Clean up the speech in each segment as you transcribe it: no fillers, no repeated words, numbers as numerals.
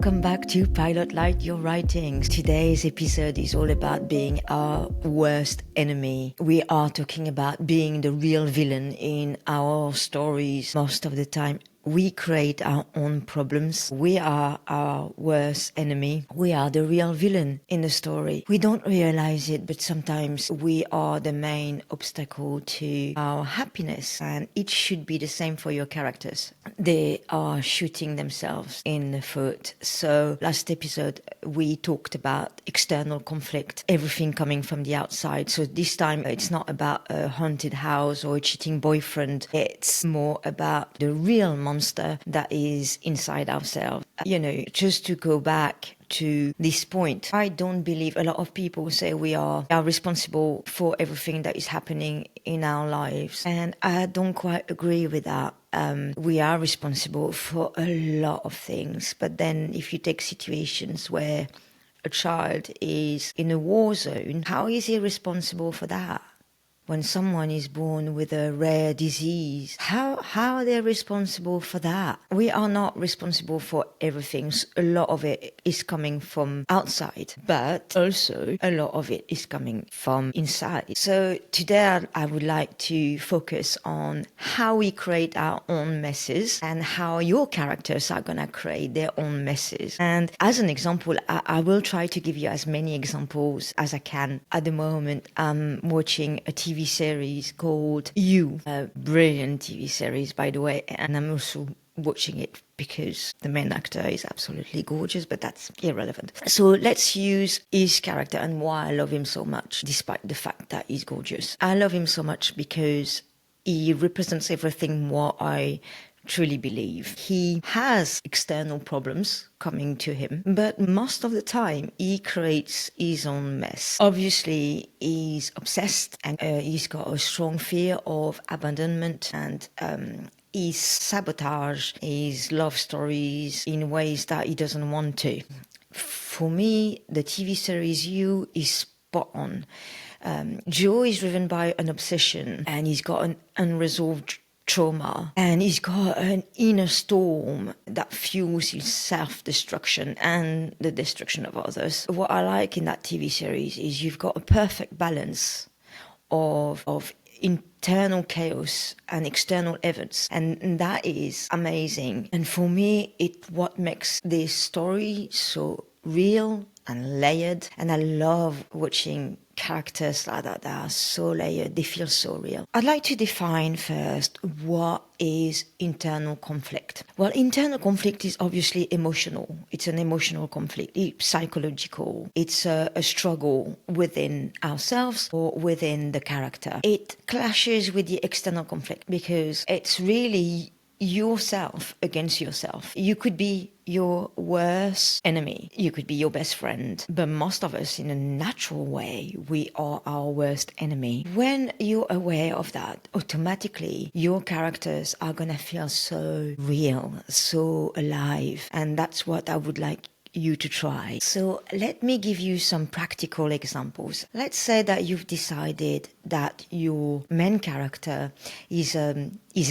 Welcome back to Pilot Light Your Writings. Today's episode is all about being our worst enemy. We are talking about being the real villain in our stories. Most of the time, we create our own problems. We are our worst enemy. We are the real villain in the story. We don't realize it, but sometimes we are the main obstacle to our happiness. And it should be the same for your characters. They are shooting themselves in the foot. So last episode, we talked about external conflict, everything coming from the outside. So this time, it's not about a haunted house or a cheating boyfriend. It's more about the real monster that is inside ourselves. Just to go back to this point, I don't believe a lot of people say we are responsible for everything that is happening in our lives. And I don't quite agree with that. We are responsible for a lot of things. But then if you take situations where a child is in a war zone, how is he responsible for that? When someone is born with a rare disease, how are they responsible for that? We are not responsible for everything. A lot of it is coming from outside, but also a lot of it is coming from inside. So today I would like to focus on how we create our own messes and how your characters are going to create their own messes. And as an example, I will try to give you as many examples as I can. At the moment, I'm watching a TV series called You, a brilliant TV series, by the way, and I'm also watching it because the main actor is absolutely gorgeous, but that's irrelevant. So let's use his character and why I love him so much, despite the fact that he's gorgeous. I love him so much because he represents everything what I truly believe. He has external problems coming to him, but most of the time he creates his own mess. Obviously, he's obsessed and he's got a strong fear of abandonment, and he sabotage his love stories in ways that he doesn't want to. For me, the TV series You is spot on. Joe is driven by an obsession and he's got an unresolved trauma, and he's got an inner storm that fuels his self-destruction and the destruction of others. What I like in that TV series is you've got a perfect balance of internal chaos and external events, and that is amazing. And for me, what makes this story so real and layered, and I love watching characters like that are so layered, they feel so real. I'd like to define first what is internal conflict. Well, internal conflict is obviously emotional. It's an emotional conflict. It's psychological. It's a struggle within ourselves or within the character. It clashes with the external conflict because it's really yourself against yourself. You could be your worst enemy. You could be your best friend. But most of us, in a natural way, we are our worst enemy. When you're aware of that, automatically your characters are going to feel so real, so alive. And that's what I would like you to try. So let me give you some practical examples. Let's say that you've decided that your main character is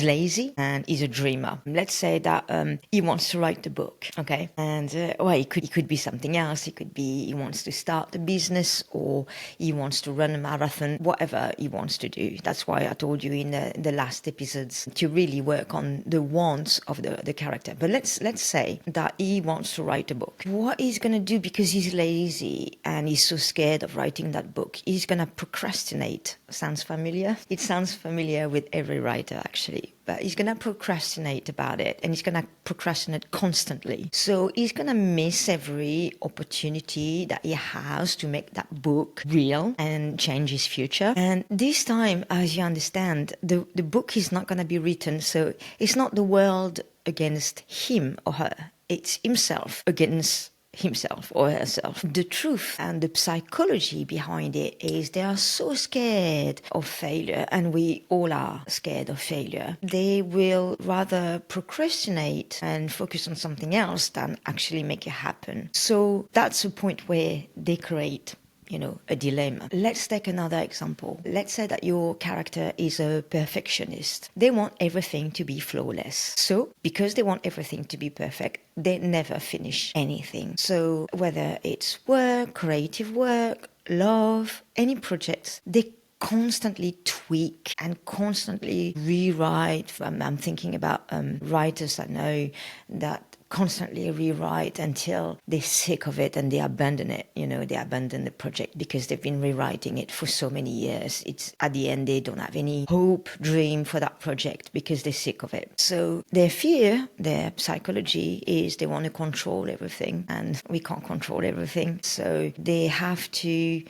lazy and is a dreamer. Let's say that he wants to write a book, okay? And it could be something else. It could be he wants to start a business, or he wants to run a marathon, whatever he wants to do. That's why I told you in the last episodes to really work on the wants of the character. But let's say that he wants to write a book. What he's going to do, because he's lazy and he's so scared of writing that book, he's going to procrastinate. Sounds familiar? It sounds familiar with every writer, actually. But he's going to procrastinate about it, and he's going to procrastinate constantly. So he's going to miss every opportunity that he has to make that book real and change his future. And this time, as you understand, the book is not going to be written. So it's not the world against him or her. It's himself against himself or herself. The truth and the psychology behind it is they are so scared of failure, and we all are scared of failure. They will rather procrastinate and focus on something else than actually make it happen. So that's a point where they create a dilemma. Let's take another example. Let's say that your character is a perfectionist. They want everything to be flawless. So, because they want everything to be perfect, they never finish anything. So, whether it's work, creative work, love, any projects, they constantly tweak and constantly rewrite. I'm thinking about writers I know that constantly rewrite until they're sick of it and they abandon it. They abandon the project because they've been rewriting it for so many years. It's at the end they don't have any hope, dream for that project because they're sick of it. So their fear, their psychology is they want to control everything, and we can't control everything. So they have to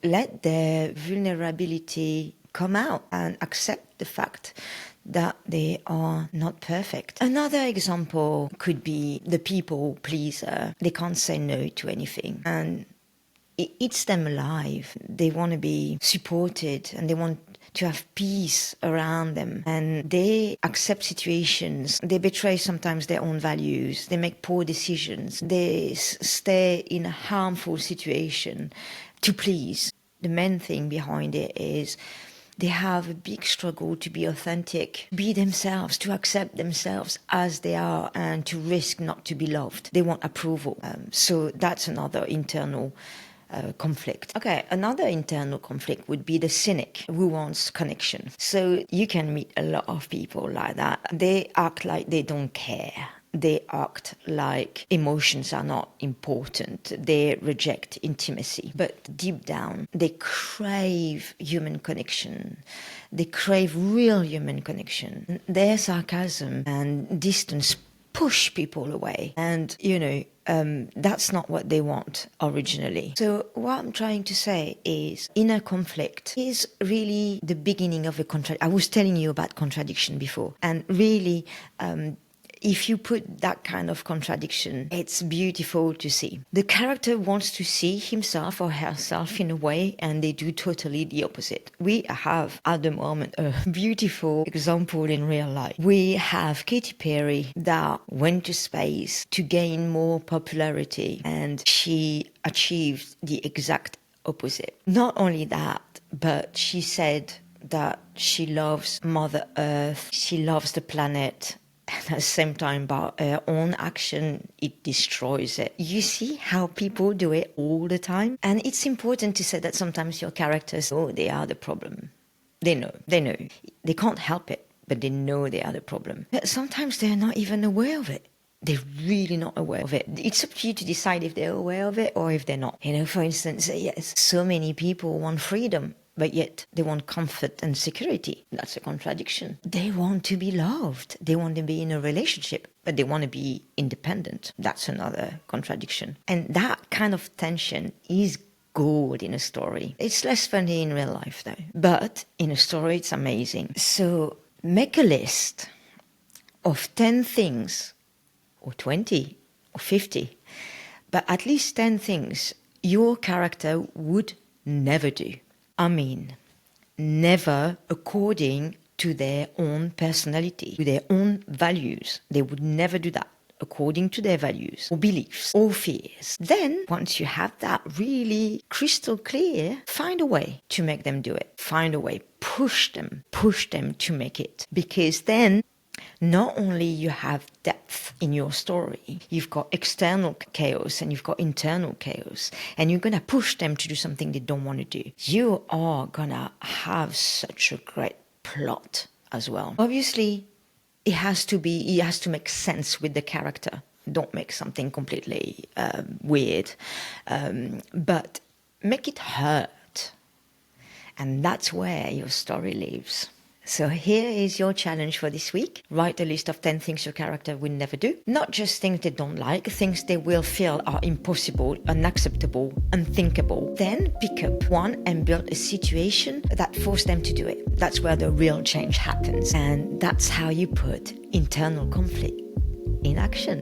let their vulnerability come out and accept the fact that they are not perfect. Another example could be the people pleaser. They can't say no to anything, and it eats them alive. They want to be supported and they want to have peace around them, and they accept situations. They betray sometimes their own values. They make poor decisions. They stay in a harmful situation to please. The main thing behind it is they have a big struggle to be authentic, be themselves, to accept themselves as they are, and to risk not to be loved. They want approval. So that's another internal conflict. Okay, another internal conflict would be the cynic who wants connection. So you can meet a lot of people like that. They act like they don't care. They act like emotions are not important. They reject intimacy. But deep down, they crave human connection. They crave real human connection. Their sarcasm and distance push people away. And, that's not what they want originally. So what I'm trying to say is inner conflict is really the beginning of a contradiction. I was telling you about contradiction before. And really, if you put that kind of contradiction, it's beautiful to see. The character wants to see himself or herself in a way, and they do totally the opposite. We have, at the moment, a beautiful example in real life. We have Katy Perry that went to space to gain more popularity, and she achieved the exact opposite. Not only that, but she said that she loves Mother Earth, she loves the planet, and at the same time, by her own action, it destroys it. You see how people do it all the time? And it's important to say that sometimes your characters, they are the problem. They know. They can't help it, but they know they are the problem. But sometimes they're not even aware of it. They're really not aware of it. It's up to you to decide if they're aware of it or if they're not. For instance, yes, so many people want freedom, but yet they want comfort and security. That's a contradiction. They want to be loved. They want to be in a relationship, but they want to be independent. That's another contradiction. And that kind of tension is gold in a story. It's less funny in real life though. But in a story, it's amazing. So make a list of 10 things, or 20, or 50, but at least 10 things your character would never do. I mean, never according to their own personality, to their own values. They would never do that according to their values or beliefs or fears. Then, once you have that really crystal clear, find a way to make them do it. Find a way, push them to make it. Because then, not only you have depth in your story, you've got external chaos and you've got internal chaos, and you're going to push them to do something they don't want to do. You are going to have such a great plot as well. Obviously, it has to make sense with the character. Don't make something completely weird, but make it hurt. And that's where your story lives. So here is your challenge for this week. Write a list of 10 things your character will never do. Not just things they don't like, things they will feel are impossible, unacceptable, unthinkable. Then pick up one and build a situation that forces them to do it. That's where the real change happens. And that's how you put internal conflict in action.